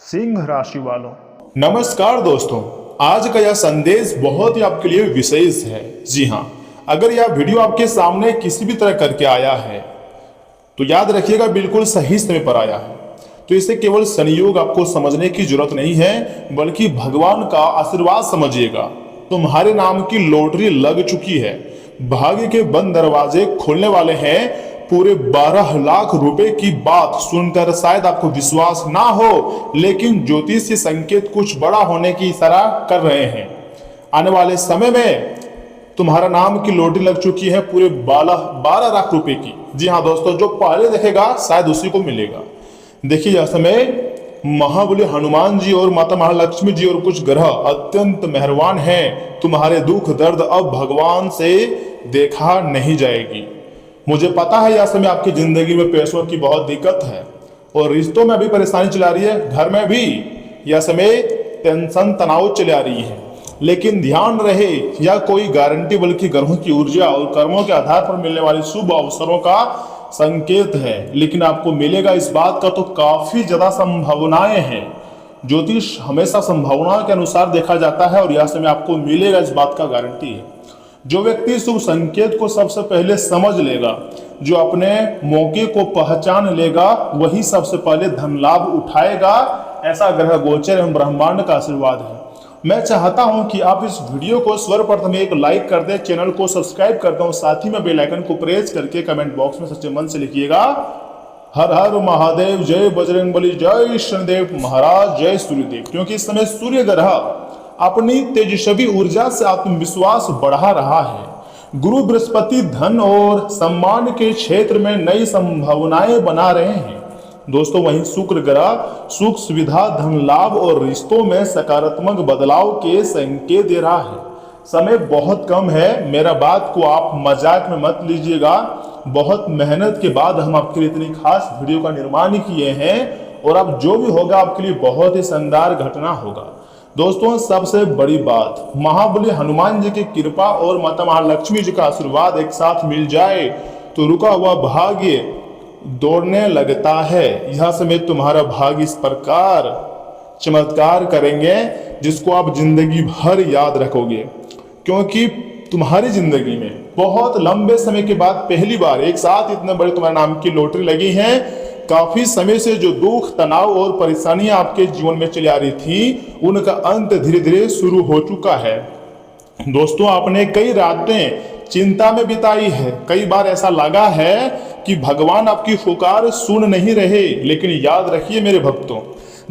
सिंह राशि वालों, नमस्कार दोस्तों। आज का यह संदेश बहुत ही आपके लिए विशेष है। जी हाँ, अगर यह वीडियो आपके सामने किसी भी तरह करके आया है तो याद रखिएगा बिल्कुल सही समय पर आया है। तो इसे केवल संयोग आपको समझने की जरूरत नहीं है, बल्कि भगवान का आशीर्वाद समझिएगा। तुम्हारे नाम की लॉटरी लग चुकी है, भाग्य के बंद दरवाजे खुलने वाले हैं। पूरे 12 लाख रुपए की बात सुनकर शायद आपको विश्वास ना हो, लेकिन ज्योतिषीय संकेत कुछ बड़ा होने की इशारा कर रहे हैं। आने वाले समय में तुम्हारा नाम की लॉटरी लग चुकी है पूरे 12 लाख रुपए की। जी हाँ दोस्तों, जो पहले देखेगा शायद उसी को मिलेगा। देखिए, यह समय महाबली हनुमान जी और माता महालक्ष्मी जी और कुछ ग्रह अत्यंत मेहरबान हैं। तुम्हारे दुख दर्द अब भगवान से देखा नहीं जाएगी। मुझे पता है यह समय आपकी जिंदगी में पैसों की बहुत दिक्कत है और रिश्तों में भी परेशानी चला रही है, घर में भी यह समय टेंशन तनाव चली आ रही है। लेकिन ध्यान रहे, यह कोई गारंटी बल्कि ग्रहों की ऊर्जा और कर्मों के आधार पर मिलने वाले शुभ अवसरों का संकेत है। लेकिन आपको मिलेगा इस बात का तो काफी ज्यादा संभावनाएं हैं। ज्योतिष हमेशा संभावनाओं के अनुसार देखा जाता है और यह समय आपको मिलेगा इस बात का गारंटी है। जो व्यक्ति शुभ संकेत को सबसे पहले समझ लेगा, जो अपने मौके को पहचान लेगा, वही सबसे पहले धन लाभ उठाएगा। ऐसा ग्रह गोचर एवं ब्रह्मांड का आशीर्वाद है। मैं चाहता हूं कि आप इस वीडियो को सर्वप्रथम एक लाइक कर दें, चैनल को सब्सक्राइब कर दें और साथ ही में बेल आइकन को प्रेस करके कमेंट बॉक्स में सच्चे मन से लिखिएगा हर हर महादेव, जय बजरंगबली, जय शनिदेव महाराज, जय सूर्यदेव। क्योंकि इस समय सूर्य ग्रह अपनी तेजस्वी ऊर्जा से आत्मविश्वास बढ़ा रहा है। गुरु बृहस्पति धन और सम्मान के क्षेत्र में नई संभावनाएं बना रहे हैं दोस्तों। वहीं शुक्र ग्रह सुख सुविधा, धन लाभ और रिश्तों में सकारात्मक बदलाव के संकेत दे रहा है। समय बहुत कम है, मेरा बात को आप मजाक में मत लीजिएगा। बहुत मेहनत के बाद हम आपके लिए इतनी खास वीडियो का निर्माण किए हैं और अब जो भी होगा आपके लिए बहुत ही शानदार घटना होगा दोस्तों। सबसे बड़ी बात, महाबली हनुमान जी की कृपा और माता महालक्ष्मी जी का आशीर्वाद एक साथ मिल जाए तो रुका हुआ भाग्य दौड़ने लगता है। यह समय तुम्हारा भाग्य इस प्रकार चमत्कार करेंगे जिसको आप जिंदगी भर याद रखोगे। क्योंकि तुम्हारी जिंदगी में बहुत लंबे समय के बाद पहली बार एक साथ इतने बड़े तुम्हारे नाम की लॉटरी लगी है। काफी समय से जो दुख तनाव और परेशानियां आपके जीवन में चली आ रही थी, उनका अंत धीरे धीरे शुरू हो चुका है दोस्तों। आपने कई रातें चिंता में बिताई है। कई बार ऐसा लगा है कि भगवान आपकी पुकार सुन नहीं रहे। लेकिन याद रखिए मेरे भक्तों,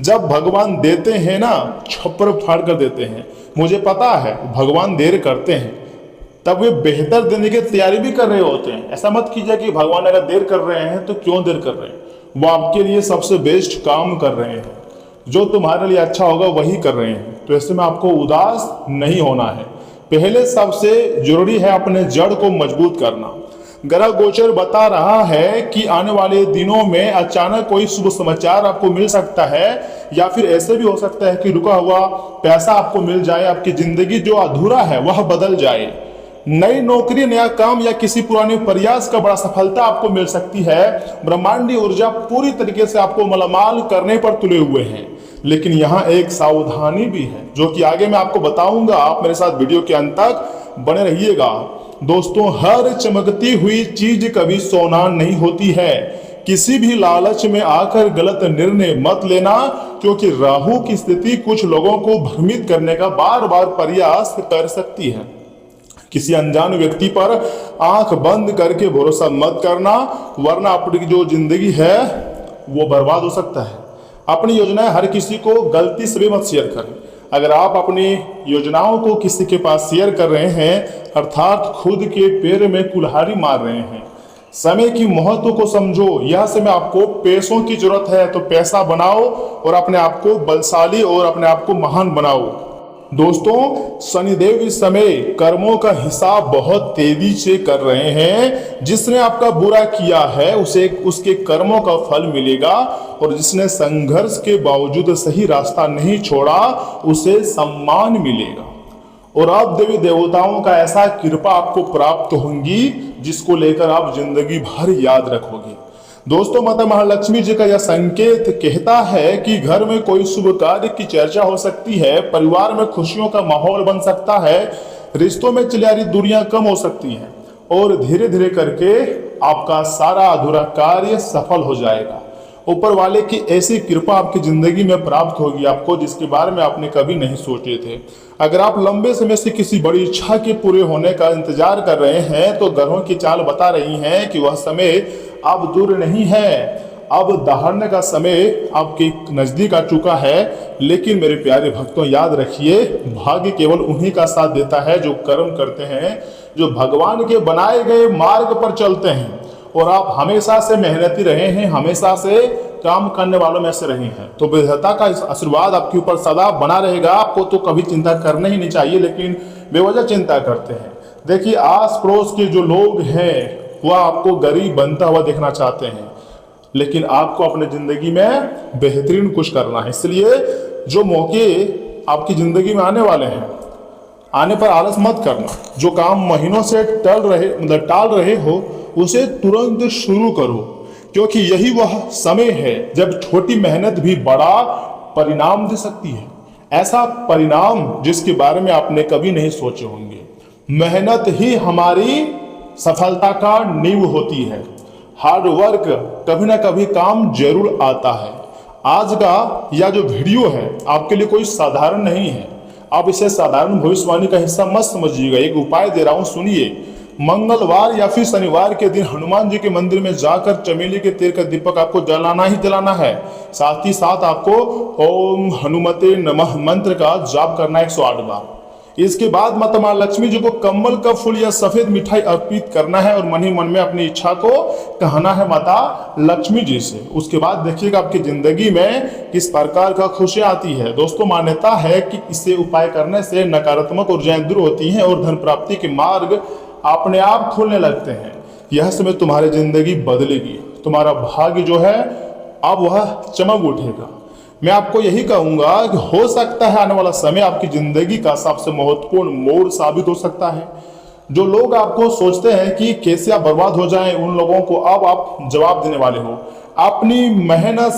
जब भगवान देते हैं ना, छप्पर फाड़ कर देते हैं। मुझे पता है भगवान देर करते हैं, तब वे बेहतर देने की तैयारी भी कर रहे होते हैं। ऐसा मत कीजिए कि भगवान अगर देर कर रहे हैं तो क्यों देर कर रहे हैं। वो आपके लिए सबसे बेस्ट काम कर रहे हैं, जो तुम्हारे लिए अच्छा होगा वही कर रहे हैं। तो ऐसे में आपको उदास नहीं होना है। पहले सबसे जरूरी है अपने जड़ को मजबूत करना। ग्रह गोचर बता रहा है कि आने वाले दिनों में अचानक कोई शुभ समाचार आपको मिल सकता है, या फिर ऐसे भी हो सकता है कि रुका हुआ पैसा आपको मिल जाए। आपकी जिंदगी जो अधूरा है वह बदल जाए। नई नौकरी, नया काम या किसी पुराने प्रयास का बड़ा सफलता आपको मिल सकती है। ब्रह्मांडीय ऊर्जा पूरी तरीके से आपको मालामाल करने पर तुले हुए हैं। लेकिन यहाँ एक सावधानी भी है, जो कि आगे मैं आपको बताऊंगा। आप मेरे साथ वीडियो के अंत तक बने रहिएगा दोस्तों। हर चमकती हुई चीज कभी सोना नहीं होती है। किसी भी लालच में आकर गलत निर्णय मत लेना, क्योंकि राहु की स्थिति कुछ लोगों को भ्रमित करने का बार बार प्रयास कर सकती है। किसी अनजान व्यक्ति पर आंख बंद करके भरोसा मत करना, वरना आपकी जो जिंदगी है वो बर्बाद हो सकता है। अपनी योजनाएं हर किसी को गलती से भी मत शेयर करें। अगर आप अपनी योजनाओं को किसी के पास शेयर कर रहे हैं, अर्थात खुद के पैर में कुल्हाड़ी मार रहे हैं। समय की महत्व को समझो। यह समय आपको पैसों की जरूरत है तो पैसा बनाओ और अपने आप को बलशाली और अपने आप को महान बनाओ दोस्तों। शनिदेव इस समय कर्मों का हिसाब बहुत तेजी से कर रहे हैं। जिसने आपका बुरा किया है उसे उसके कर्मों का फल मिलेगा, और जिसने संघर्ष के बावजूद सही रास्ता नहीं छोड़ा उसे सम्मान मिलेगा। और अब देवी देवताओं का ऐसा कृपा आपको प्राप्त होंगी जिसको लेकर आप जिंदगी भर याद रखोगे। दोस्तों, माता महालक्ष्मी जी का यह संकेत कहता है कि घर में कोई शुभ कार्य की चर्चा हो सकती है, परिवार में खुशियों का माहौल बन सकता है, रिश्तों में चली आ रही दूरियां कम हो सकती हैं और धीरे धीरे करके आपका सारा अधूरा कार्य सफल हो जाएगा। ऊपर वाले की ऐसी कृपा आपकी जिंदगी में प्राप्त होगी आपको, जिसके बारे में आपने कभी नहीं सोचे थे। अगर आप लंबे समय से किसी बड़ी इच्छा के पूरे होने का इंतजार कर रहे हैं तो ग्रहों की चाल बता रही हैं कि वह समय अब दूर नहीं है, अब दहाड़ने का समय आपके नजदीक आ चुका है। लेकिन मेरे प्यारे भक्तों, याद रखिए, भाग्य केवल उन्हीं का साथ देता है जो कर्म करते हैं, जो भगवान के बनाए गए मार्ग पर चलते हैं। और आप हमेशा से मेहनती रहे हैं, हमेशा से काम करने वालों में से रहे हैं, तो विधाता का इस आशीर्वाद आपके ऊपर सदा बना रहेगा। आपको तो कभी चिंता करना ही नहीं चाहिए, लेकिन बेवजह चिंता करते हैं। देखिए, आस पड़ोस के जो लोग हैं वह आपको गरीब बनता हुआ देखना चाहते हैं, लेकिन आपको अपने जिंदगी में बेहतरीन कुछ करना है। इसलिए जो मौके आपकी जिंदगी में आने वाले हैं, आने पर आलस मत करना। जो काम महीनों से टाल रहे हो उसे तुरंत शुरू करो, क्योंकि यही वह समय है जब छोटी मेहनत भी बड़ा परिणाम दे सकती है। ऐसा परिणाम जिसके बारे में आपने कभी नहीं सोचे होंगे। मेहनत ही हमारी सफलता का नींव होती है। हार्ड वर्क कभी ना कभी काम जरूर आता है। आज का यह जो वीडियो है आपके लिए कोई साधारण नहीं है। आप इसे साधारण भविष्यवाणी का हिस्सा मत समझिएगा। एक उपाय दे रहा हूं, सुनिए। मंगलवार या फिर शनिवार के दिन हनुमान जी के मंदिर में जाकर चमेली के तेल का दीपक आपको जलाना ही जलाना है। साथ ही साथ आपको ओम हनुमते नमः मंत्र का जाप करना 108 बार। इसके बाद माता महालक्ष्मी जी को कमल का फूल या सफेद मिठाई अर्पित करना है और मन ही मन में अपनी इच्छा को कहना है माता लक्ष्मी जी से। उसके बाद देखिएगा आपकी जिंदगी में किस प्रकार का खुशी आती है। दोस्तों, मान्यता है कि इसे उपाय करने से नकारात्मक ऊर्जाएं दूर होती हैं और धन प्राप्ति के मार्ग अपने आप खुलने लगते हैं। यह समय तुम्हारी जिंदगी बदलेगी। तुम्हारा भाग्य जो है अब वह चमक उठेगा। मैं आपको यही कहूंगा कि हो सकता है आने वाला समय आपकी जिंदगी का सबसे महत्वपूर्ण मोड़ साबित हो सकता है। जो लोग आपको सोचते हैं कि कैसे आप बर्बाद हो जाएं, उन लोगों को अब आप जवाब देने वाले हो। अपनी मेहनत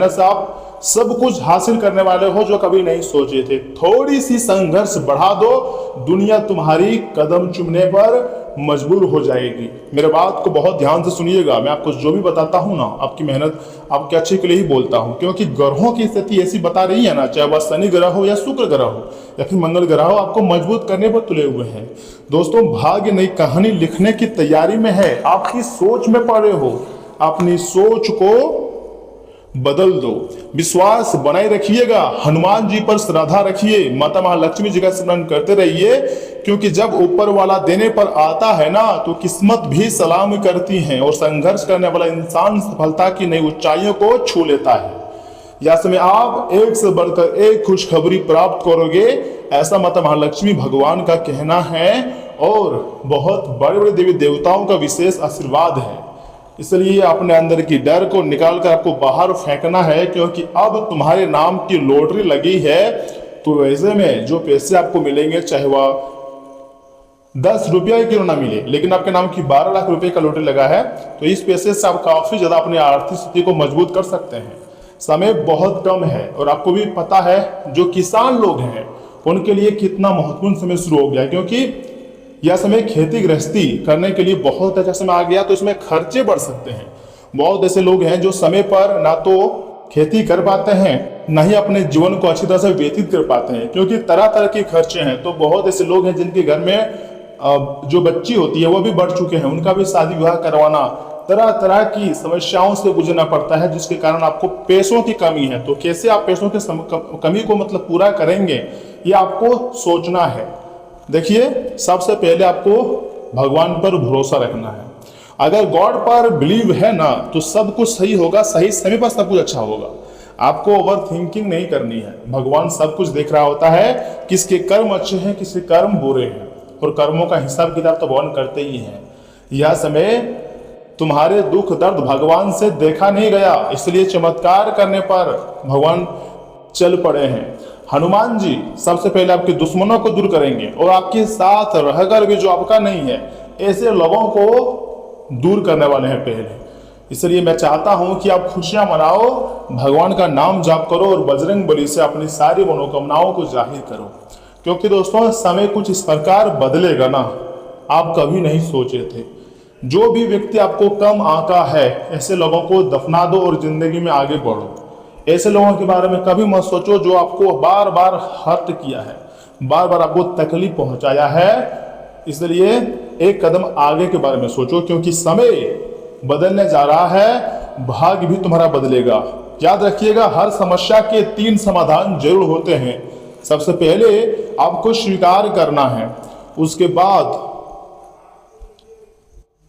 से आप सब कुछ हासिल करने वाले हो जो कभी नहीं सोचे थे। थोड़ी सी संघर्ष बढ़ा दो, दुनिया तुम्हारी कदम चूमने पर मजबूर हो जाएगी। मेरे बात को बहुत ध्यान से सुनिएगा। मैं आपको जो भी बताता हूँ ना, आपकी मेहनत आपके अच्छे के लिए ही बोलता हूँ, क्योंकि ग्रहों की स्थिति ऐसी बता रही है ना, चाहे वह शनि ग्रह हो या शुक्र ग्रह हो या फिर मंगल ग्रह हो, आपको मजबूत करने पर तुले हुए हैं। दोस्तों, भाग्य नई कहानी लिखने की तैयारी में है। आपकी सोच में पड़े हो, अपनी सोच को बदल दो। विश्वास बनाए रखिएगा, हनुमान जी पर श्रद्धा रखिए, माता महालक्ष्मी जी का स्मरण करते रहिए, क्योंकि जब ऊपर वाला देने पर आता है ना तो किस्मत भी सलाम करती है और संघर्ष करने वाला इंसान सफलता की नई ऊंचाइयों को छू लेता है। या समय आप एक से बढ़कर एक खुशखबरी प्राप्त करोगे, ऐसा माता महालक्ष्मी भगवान का कहना है और बहुत बड़े बड़े देवी देवताओं का विशेष आशीर्वाद है। इसलिए अपने अंदर की डर को निकालकर आपको बाहर फेंकना है, क्योंकि अब तुम्हारे नाम की लॉटरी लगी है। तो वैसे में जो पैसे आपको मिलेंगे, चाहे वह 10 रुपया क्यों ना मिले, लेकिन आपके नाम की 12 लाख रुपए का लॉटरी लगा है, तो इस पैसे से आप काफी ज्यादा अपनी आर्थिक स्थिति को मजबूत कर सकते हैं। समय बहुत कम है और आपको भी पता है जो किसान लोग हैं उनके लिए कितना महत्वपूर्ण समय शुरू हो गया, क्योंकि यह समय खेती गृहस्थी करने के लिए बहुत अच्छा समय आ गया। तो इसमें खर्चे बढ़ सकते हैं। बहुत ऐसे लोग हैं जो समय पर ना तो खेती कर पाते हैं, ना ही अपने जीवन को अच्छी तरह से व्यतीत कर पाते हैं, क्योंकि तरह तरह के खर्चे हैं। तो बहुत ऐसे लोग हैं जिनके घर में जो बच्ची होती है वो भी बढ़ चुके हैं, उनका भी शादी विवाह करवाना, तरह तरह की समस्याओं से गुजरना पड़ता है, जिसके कारण आपको पैसों की कमी है। तो कैसे आप पैसों की कमी को पूरा करेंगे, ये आपको सोचना है। देखिए, सबसे पहले आपको भगवान पर भरोसा रखना है। अगर गॉड पर बिलीव है ना तो सब कुछ सही होगा, सही समय पर सब कुछ अच्छा होगा। आपको ओवर थिंकिंग नहीं करनी है। भगवान सब कुछ देख रहा होता है, किसके कर्म अच्छे हैं, किसके कर्म बुरे हैं, और कर्मों का हिसाब किताब तो भगवान करते ही हैं। यह समय तुम्हारे दुख दर्द भगवान से देखा नहीं गया, इसलिए चमत्कार करने पर भगवान चल पड़े हैं। हनुमान जी सबसे पहले आपके दुश्मनों को दूर करेंगे और आपके साथ रहकर भी जो आपका नहीं है ऐसे लोगों को दूर करने वाले हैं पहले। इसलिए मैं चाहता हूं कि आप खुशियां मनाओ, भगवान का नाम जाप करो और बजरंग बली से अपनी सारी मनोकामनाओं को जाहिर करो। क्योंकि दोस्तों समय कुछ इस प्रकार बदलेगा ना, आप कभी नहीं सोचे थे। जो भी व्यक्ति आपको कम आंका है, ऐसे लोगों को दफना दो और जिंदगी में आगे बढ़ो। ऐसे लोगों के बारे में कभी मत सोचो जो आपको बार बार हर्ट किया है, बार बार आपको तकलीफ पहुंचाया है। इसलिए एक कदम आगे के बारे में सोचो, क्योंकि समय बदलने जा रहा है, भाग्य भी तुम्हारा बदलेगा। याद रखिएगा, हर समस्या के 3 समाधान जरूर होते हैं। सबसे पहले आपको स्वीकार करना है, उसके बाद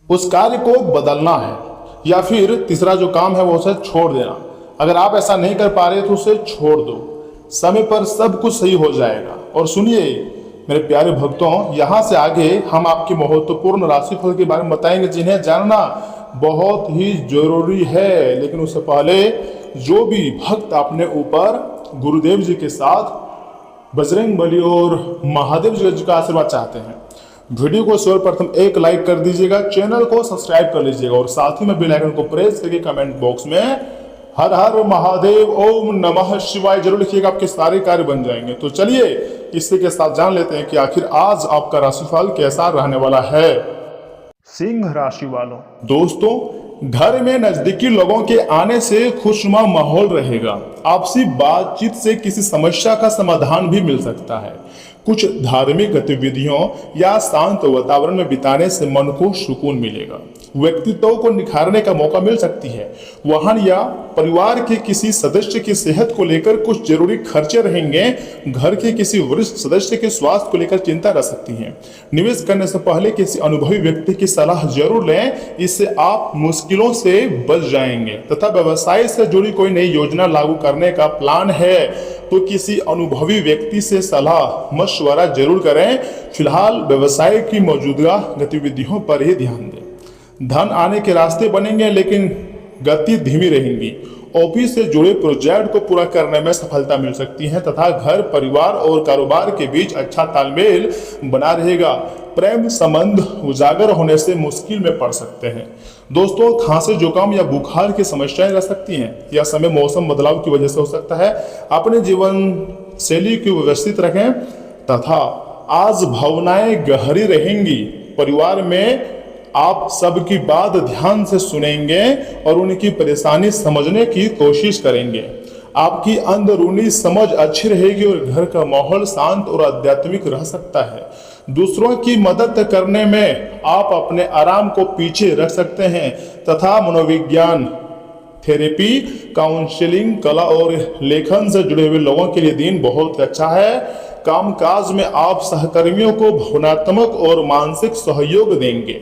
उस कार्य को बदलना है, या फिर तीसरा जो काम है वो उसे छोड़ देना। अगर आप ऐसा नहीं कर पा रहे तो उसे छोड़ दो, समय पर सब कुछ सही हो जाएगा। और सुनिए मेरे प्यारे भक्तों, यहाँ से आगे हम आपके महत्वपूर्ण राशिफल के बारे में बताएंगे, जिन्हें जानना बहुत ही जरूरी है। लेकिन उससे पहले जो भी भक्त अपने ऊपर गुरुदेव जी के साथ बजरंग बली और महादेव जी का आशीर्वाद चाहते हैं, वीडियो को सर्वप्रथम एक लाइक कर दीजिएगा, चैनल को सब्सक्राइब कर लीजिएगा और साथ ही में बेल आइकन को प्रेस करके कमेंट बॉक्स में हर हर महादेव ओम नमः शिवाय जरूर लिखिएगा, आपके सारे कार्य बन जाएंगे। तो चलिए इसी के साथ जान लेते हैं कि आखिर आज आपका राशिफल कैसा रहने वाला है। सिंह राशि वालों, दोस्तों घर में नजदीकी लोगों के आने से खुशनुमा माहौल रहेगा। आपसी बातचीत से किसी समस्या का समाधान भी मिल सकता है। कुछ धार्मिक गतिविधियों या शांत वातावरण में बिताने से मन को सुकून मिलेगा। व्यक्तित्व को निखारने का मौका मिल सकती है। वाहन या परिवार के किसी सदस्य की सेहत को लेकर कुछ जरूरी खर्चे रहेंगे। घर के किसी वरिष्ठ सदस्य के स्वास्थ्य को लेकर चिंता रह सकती है। निवेश करने से पहले किसी अनुभवी व्यक्ति की सलाह जरूर लें, इससे आप मुश्किलों से बच जाएंगे। तथा व्यवसाय से जुड़ी कोई नई योजना लागू करने का प्लान है तो किसी अनुभवी व्यक्ति से सलाह मशवरा जरूर करें। फिलहाल व्यवसाय की मौजूदा गतिविधियों पर ही ध्यान दें। धन आने के रास्ते बनेंगे, लेकिन गति धीमी रहेगी। ऑफिस से जुड़े प्रोजेक्ट को पूरा करने में सफलता मिल सकती है तथा घर परिवार और कारोबार के बीच अच्छा तालमेल बना रहेगा। प्रेम संबंध उजागर होने से मुश्किल में पड़ सकते हैं। दोस्तों खांसी जुकाम या बुखार की समस्याएं रह सकती हैं। यह समय मौसम बदलाव की वजह से हो सकता है। अपने जीवन शैली को व्यवस्थित रखें तथा आज भावनाएं गहरी रहेंगी। परिवार में आप सबकी बात ध्यान से सुनेंगे और उनकी परेशानी समझने की कोशिश करेंगे। आपकी अंदरूनी समझ अच्छी रहेगी और घर का माहौल शांत और आध्यात्मिक रह सकता है। दूसरों की मदद करने में आप अपने आराम को पीछे रख सकते हैं तथा मनोविज्ञान, थेरेपी, काउंसलिंग, कला और लेखन से जुड़े हुए लोगों के लिए दिन बहुत अच्छा है। कामकाज में आप सहकर्मियों को भावनात्मक और मानसिक सहयोग देंगे।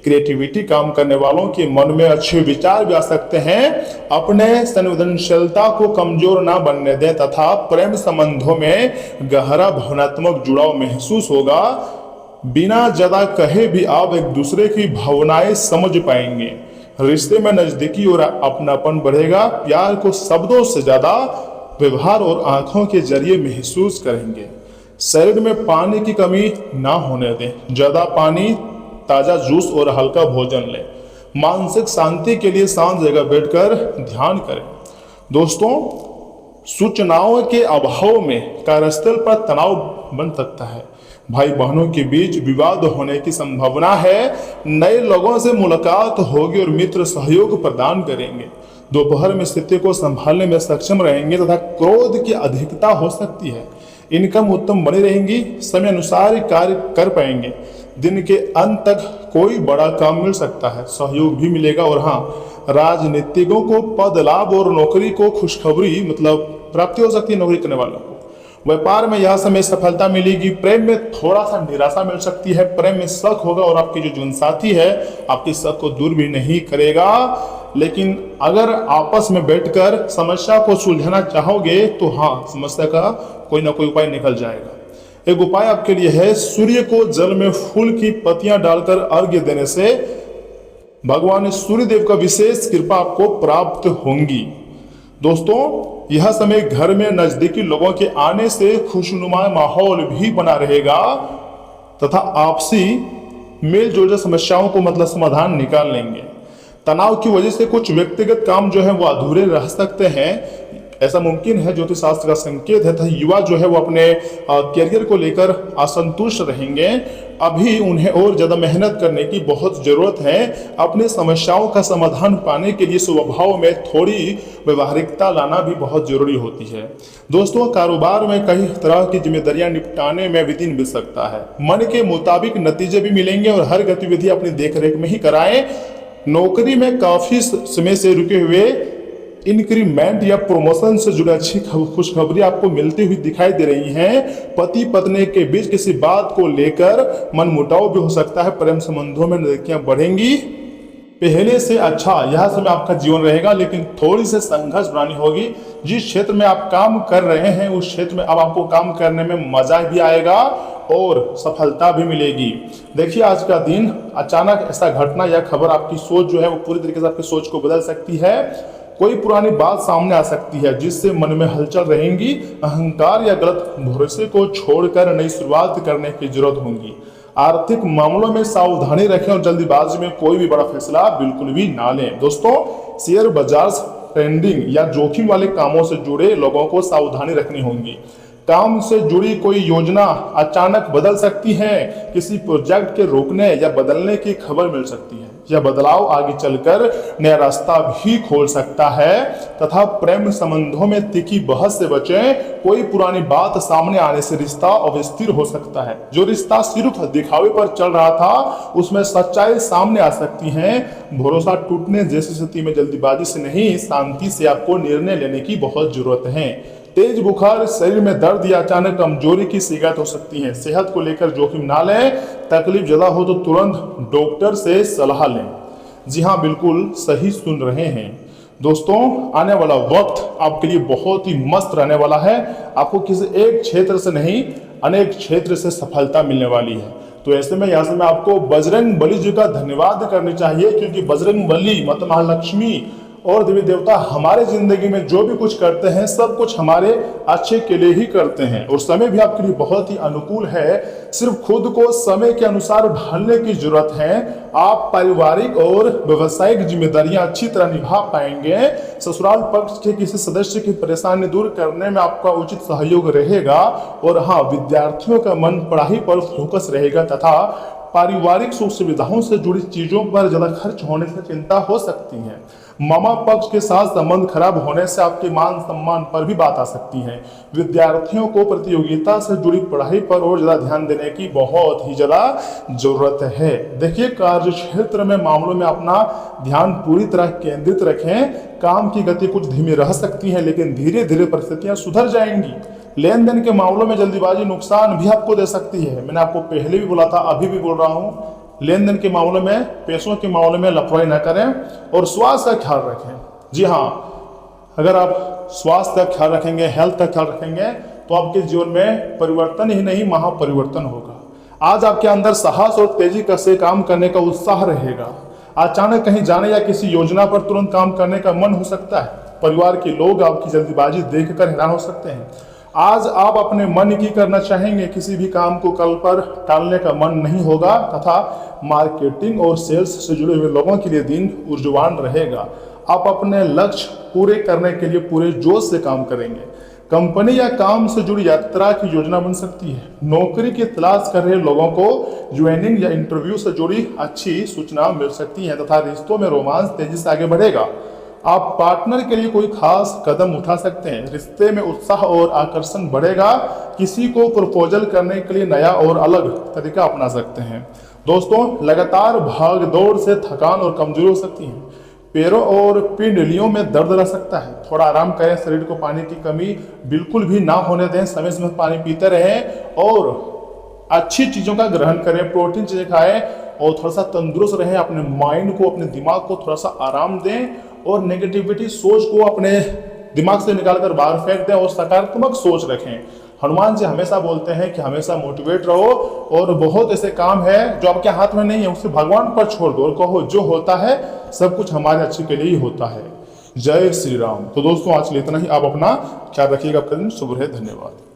क्रिएटिविटी काम करने वालों के मन में अच्छे विचार भी आ सकते हैं। अपने संवेदनशीलता को कमजोर ना बनने दें तथा प्रेम संबंधों में गहरा भावनात्मक जुड़ाव महसूस होगा। बिना ज्यादा कहे भी आप एक दूसरे की भावनाएं समझ पाएंगे। रिश्ते में नजदीकी और अपनापन बढ़ेगा। प्यार को शब्दों से ज्यादा व्यवहार और आंखों के जरिए महसूस करेंगे। शरीर में पानी की कमी ना होने दें। ज्यादा पानी, ताजा जूस और हल्का भोजन लें। मानसिक शांति के लिए शांत जगह बैठकर ध्यान करें। दोस्तों सूचनाओं के अभाव में कार्यस्थल पर तनाव बन सकता है। भाई बहनों के बीच विवाद होने की संभावना है। नए लोगों से मुलाकात होगी और मित्र सहयोग प्रदान करेंगे। दोपहर में स्थिति को संभालने में सक्षम रहेंगे तथा क्रोध की अधिकता हो सकती है। इनकम उत्तम बनी रहेंगी। समय अनुसार कार्य कर पाएंगे। दिन के अंत तक कोई बड़ा काम मिल सकता है। सहयोग भी मिलेगा। और हाँ, राजनीतिकों को पद लाभ और नौकरी को खुशखबरी प्राप्ति हो सकती है नौकरी करने वालों को। व्यापार में यह समय सफलता मिलेगी। प्रेम में थोड़ा सा निराशा मिल सकती है। प्रेम में शक होगा और आपकी जो जीवन साथी है आपकी शक को दूर भी नहीं करेगा। लेकिन अगर आपस में बैठकर समस्या को सुलझाना चाहोगे तो हाँ, समस्या का कोई ना कोई उपाय निकल जाएगा। एक उपाय आपके लिए है, सूर्य को जल में फूल की पत्तियां डालकर अर्घ्य देने से भगवान सूर्य देव का विशेष कृपा आपको प्राप्त होंगी। दोस्तों यह समय घर में नजदीकी लोगों के आने से खुशनुमा माहौल भी बना रहेगा तथा आपसी मेल जोल समस्याओं को समाधान निकाल लेंगे। तनाव की वजह से कुछ व्यक्तिगत काम जो है वो अधूरे रह सकते हैं, ऐसा मुमकिन है, ज्योतिष शास्त्र का संकेत है। तथा युवा जो है वो अपने करियर को लेकर असंतुष्ट रहेंगे। अभी उन्हें और ज़्यादा मेहनत करने की बहुत ज़रूरत है। अपनी समस्याओं का समाधान पाने के लिए स्वभाव में थोड़ी व्यवहारिकता लाना भी बहुत जरूरी होती है। दोस्तों, कारोबार में कई तरह की जिम्मेदारियां निपटाने में भी दिन बीत सकता है। मन के मुताबिक नतीजे भी मिलेंगे और हर गतिविधि अपनी देखरेख में ही कराएं। नौकरी में काफ़ी समय से रुके हुए इंक्रीमेंट या प्रमोशन से जुड़ी अच्छी खुशखबरी आपको मिलती हुई दिखाई दे रही हैं। पति पत्नी के बीच किसी बात को लेकर मनमुटाव भी हो सकता है। प्रेम संबंधों में नजदीकियां बढ़ेंगी। पहले से अच्छा यह समय आपका जीवन रहेगा, लेकिन थोड़ी सी संघर्ष बनानी होगी। जिस क्षेत्र में आप काम कर रहे हैं उस क्षेत्र में अब आपको काम करने में मजा भी आएगा और सफलता भी मिलेगी। देखिए, आज का दिन अचानक ऐसा घटना या खबर आपकी सोच जो है वो पूरी तरीके से आपकी सोच को बदल सकती है। कोई पुरानी बात सामने आ सकती है जिससे मन में हलचल रहेंगी। अहंकार या गलत भरोसे को छोड़कर नई शुरुआत करने की जरूरत होगी। आर्थिक मामलों में सावधानी रखें और जल्दीबाजी में कोई भी बड़ा फैसला बिल्कुल भी ना लें। दोस्तों, शेयर बाजार, ट्रेंडिंग या जोखिम वाले कामों से जुड़े लोगों को सावधानी रखनी होगी। काम से जुड़ी कोई योजना अचानक बदल सकती है। किसी प्रोजेक्ट के रोकने या बदलने की खबर मिल सकती है। यह बदलाव आगे चलकर नया रास्ता भी खोल सकता है। तथा प्रेम संबंधों में तीखी बहस से बचें। कोई पुरानी बात सामने आने से रिश्ता अस्थिर हो सकता है। जो रिश्ता सिर्फ दिखावे पर चल रहा था उसमें सच्चाई सामने आ सकती है। भरोसा टूटने जैसी स्थिति में जल्दीबाजी से नहीं, शांति से आपको निर्णय लेने की बहुत जरूरत है। तेज बुखार, शरीर में दर्द या अचानक कमजोरी की शिकायत हो सकती है। सेहत को लेकर जोखिम ना लें। तकलीफ ज्यादा हो तो तुरंत डॉक्टर से सलाह लें। जी हाँ, बिल्कुल सही सुन रहे हैं। दोस्तों, आने वाला वक्त आपके लिए बहुत ही मस्त रहने वाला है। आपको किसी एक क्षेत्र से नहीं, अनेक क्षेत्र से सफलता मिलने वाली है। तो ऐसे में यहाँ से मैं आपको बजरंग बली जी का धन्यवाद करनी चाहिए, क्योंकि बजरंग बली, माता महालक्ष्मी और देवी देवता हमारे जिंदगी में जो भी कुछ करते हैं सब कुछ हमारे अच्छे के लिए ही करते हैं। और समय भी आपके लिए बहुत ही अनुकूल है। सिर्फ खुद को समय के अनुसार ढालने की जरूरत है। आप पारिवारिक और व्यवसायिक जिम्मेदारियां अच्छी तरह निभा पाएंगे। ससुराल पक्ष के किसी सदस्य की परेशानी दूर करने में आपका उचित सहयोग रहेगा। और हाँ, विद्यार्थियों का मन पढ़ाई पर फोकस रहेगा तथा पारिवारिक सुख सुविधाओं से जुड़ी चीजों पर ज्यादा खर्च होने से चिंता हो सकती है। मामा पक्ष के साथ संबंध खराब होने से आपके मान सम्मान पर भी बात आ सकती है। विद्यार्थियों को प्रतियोगिता से जुड़ी पढ़ाई पर और ज्यादा ध्यान देने की बहुत ही ज्यादा जरूरत है। देखिए, कार्य क्षेत्र में मामलों में अपना ध्यान पूरी तरह केंद्रित रखें। काम की गति कुछ धीमी रह सकती है, लेकिन धीरे धीरे परिस्थितियां सुधर जाएंगी। लेन देन के मामलों में जल्दीबाजी नुकसान भी आपको दे सकती है। मैंने आपको पहले भी बोला था, अभी भी बोल रहा हूँ, लेन देन के मामलों में, पैसों के मामलों में लापरवाही न करें और स्वास्थ्य का ख्याल रखें। जी हाँ, अगर आप स्वास्थ्य का ख्याल रखेंगे, हेल्थ का ख्याल रखेंगे, तो आपके जीवन में परिवर्तन ही नहीं, महापरिवर्तन होगा। आज आपके अंदर साहस और तेजी से काम करने का उत्साह रहेगा। अचानक कहीं जाने या किसी योजना पर तुरंत काम करने का मन हो सकता है। परिवार के लोग आपकी जल्दीबाजी देखकर हैरान हो सकते हैं। आज आप अपने मन की करना चाहेंगे, किसी भी काम को कल पर टालने का मन नहीं होगा। तथा मार्केटिंग और सेल्स से जुड़े हुए लोगों के लिए दिन ऊर्जावान रहेगा। आप अपने लक्ष्य पूरे करने के लिए पूरे जोश से काम करेंगे। कंपनी या काम से जुड़ी यात्रा की योजना बन सकती है। नौकरी की तलाश कर रहे लोगों को ज्वाइनिंग या इंटरव्यू से जुड़ी अच्छी सूचना मिल सकती है। तथा रिश्तों में रोमांस तेजी से आगे बढ़ेगा। आप पार्टनर के लिए कोई खास कदम उठा सकते हैं। रिश्ते में उत्साह और आकर्षण बढ़ेगा। किसी को प्रपोजल करने के लिए नया और अलग तरीका अपना सकते हैं। दोस्तों, लगातार भाग दौड़ से थकान और कमजोरी हो सकती है। पैरों और पिंडलियों में दर्द रह सकता है। थोड़ा आराम करें। शरीर को पानी की कमी बिल्कुल भी ना होने दें। समय समय पानी पीते रहें और अच्छी चीज़ों का ग्रहण करें। प्रोटीन चीज़ें खाएं और थोड़ा सा तंदुरुस्त रहें। अपने माइंड को, अपने दिमाग को थोड़ा सा आराम दें और नेगेटिविटी सोच को अपने दिमाग से निकालकर बाहर फेंक दें और सकारात्मक सोच रखें। हनुमान जी हमेशा बोलते हैं कि हमेशा मोटिवेट रहो और बहुत ऐसे काम है जो आपके हाथ में नहीं है, उसे भगवान पर छोड़ दो और कहो जो होता है सब कुछ हमारे अच्छे के लिए ही होता है। जय श्री राम। तो दोस्तों, आज के लिए इतना ही। आप अपना ख्याल रखिएगा। आपका दिन शुभ रहे। धन्यवाद।